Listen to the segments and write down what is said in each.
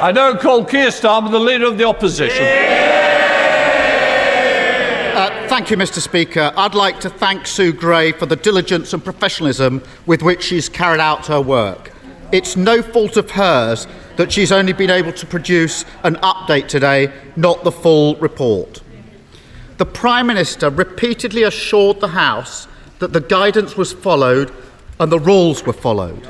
I don't call Keir Starmer the Leader of the Opposition. Thank you, Mr. Speaker. I'd like to thank Sue Gray for the diligence and professionalism with which she's carried out her work. It's no fault of hers that she's only been able to produce an update today, not the full report. The Prime Minister repeatedly assured the House that the guidance was followed and the rules were followed.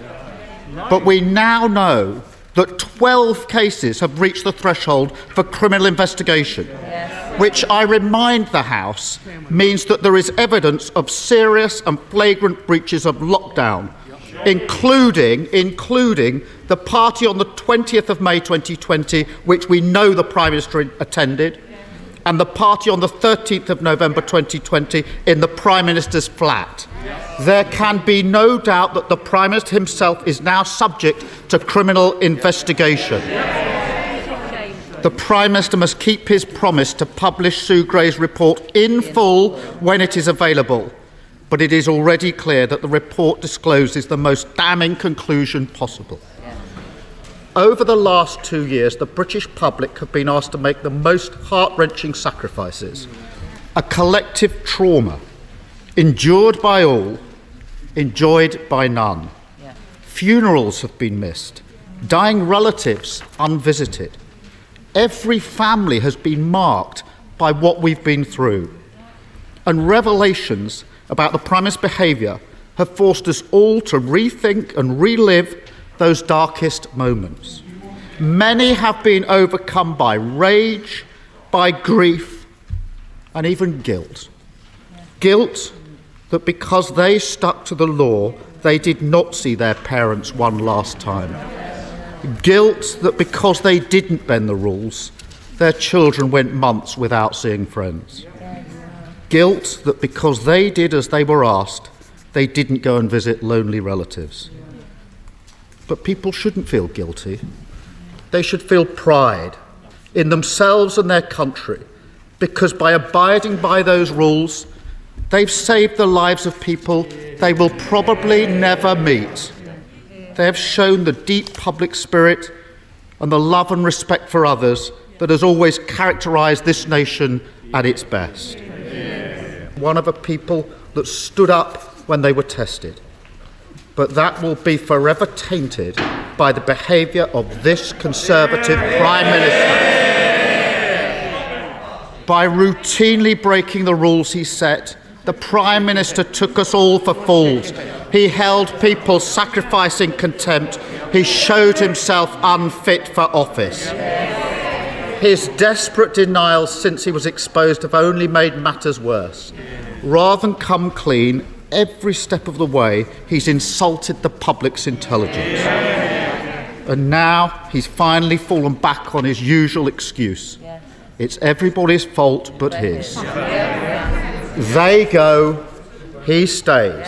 But we now know that 12 cases have reached the threshold for criminal investigation, which I remind the House means that there is evidence of serious and flagrant breaches of lockdown, including the party on the 20th of May 2020, which we know the Prime Minister attended, and the party on the 13th of November 2020 in the Prime Minister's flat. There can be no doubt that the Prime Minister himself is now subject to criminal investigation. The Prime Minister must keep his promise to publish Sue Gray's report in full when it is available, but it is already clear that the report discloses the most damning conclusion possible. Over the last 2 years, the British public have been asked to make the most heart-wrenching sacrifices, a collective trauma, endured by all, enjoyed by none. Funerals have been missed, dying relatives unvisited. Every family has been marked by what we've been through. And revelations about the Prime Minister's behaviour have forced us all to rethink and relive those darkest moments. Many have been overcome by rage, by grief, and even guilt. Guilt that because they stuck to the law, they did not see their parents one last time. Guilt that because they didn't bend the rules, their children went months without seeing friends. Guilt that because they did as they were asked, they didn't go and visit lonely relatives. But people shouldn't feel guilty. They should feel pride in themselves and their country, because by abiding by those rules, they've saved the lives of people they will probably never meet. They have shown the deep public spirit and the love and respect for others that has always characterised this nation at its best. One of a people that stood up when they were tested. But that will be forever tainted by the behaviour of this Conservative Prime Minister. By routinely breaking the rules he set, the Prime Minister took us all for fools. He held people sacrificing contempt. He showed himself unfit for office. His desperate denials since he was exposed have only made matters worse. Rather than come clean, every step of the way, he's insulted the public's intelligence. And now he's finally fallen back on his usual excuse. It's everybody's fault but his. They go, he stays.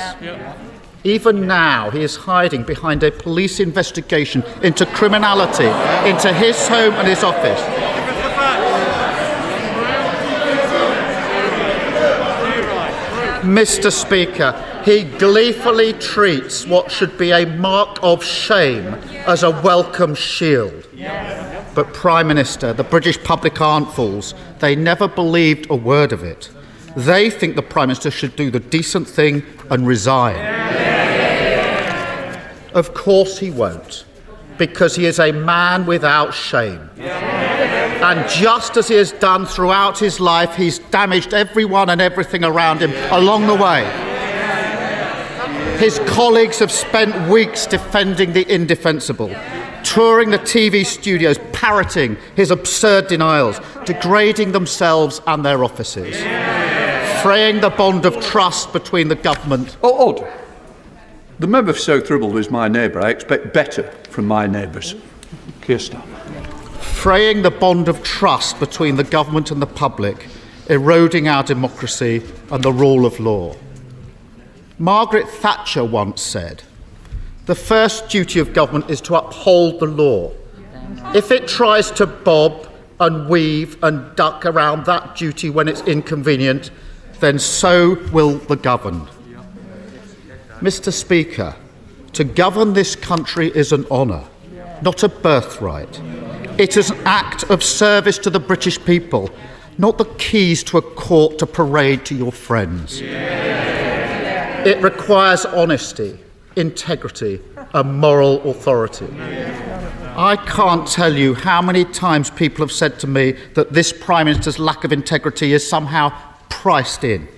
Even now, he is hiding behind a police investigation into criminality, into his home and his office. Mr. Speaker, he gleefully treats what should be a mark of shame as a welcome shield. But, Prime Minister, the British public aren't fools. They never believed a word of it. They think the Prime Minister should do the decent thing and resign. Of course he won't, because he is a man without shame. And just as he has done throughout his life, he's damaged everyone and everything around him along the way. His colleagues have spent weeks defending the indefensible, touring the TV studios, parroting his absurd denials, degrading themselves and their offices, fraying the bond of trust between the government. Order. The member for South Ribble is my neighbour. I expect better from my neighbours. Keir Starmer. Fraying the bond of trust between the government and the public, eroding our democracy and the rule of law. Margaret Thatcher once said, "The first duty of government is to uphold the law. If it tries to bob and weave and duck around that duty when it's inconvenient, then so will the governed." Mr. Speaker, to govern this country is an honour, not a birthright. It is an act of service to the British people, not the keys to a court to parade to your friends. It requires honesty, integrity, and moral authority. I can't tell you how many times people have said to me that this Prime Minister's lack of integrity is somehow priced in,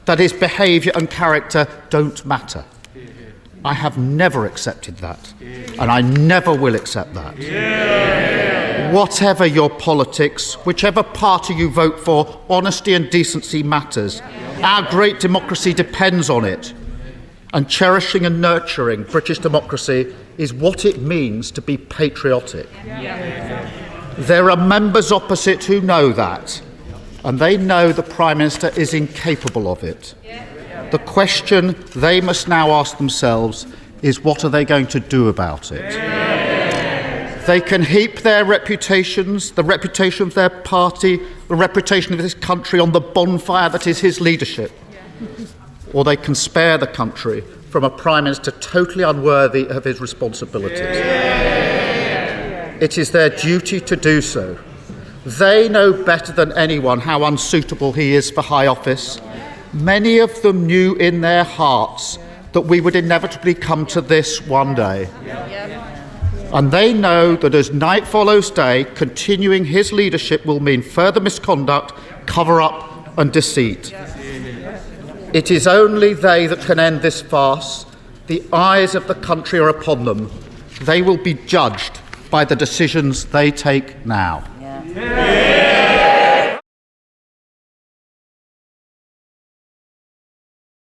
that his behaviour and character don't matter. I have never accepted that, and I never will accept that. Whatever your politics, whichever party you vote for, honesty and decency matters. Our great democracy depends on it. And cherishing and nurturing British democracy is what it means to be patriotic. There are members opposite who know that, and they know the Prime Minister is incapable of it. The question they must now ask themselves is, what are they going to do about it? They can heap their reputations, the reputation of their party, the reputation of this country on the bonfire that is his leadership. Or they can spare the country from a Prime Minister totally unworthy of his responsibilities. It is their duty to do so. They know better than anyone how unsuitable he is for high office. Many of them knew in their hearts that we would inevitably come to this one day. And they know that as night follows day, continuing his leadership will mean further misconduct, cover-up and deceit. It is only they that can end this farce. The eyes of the country are upon them. They will be judged by the decisions they take now.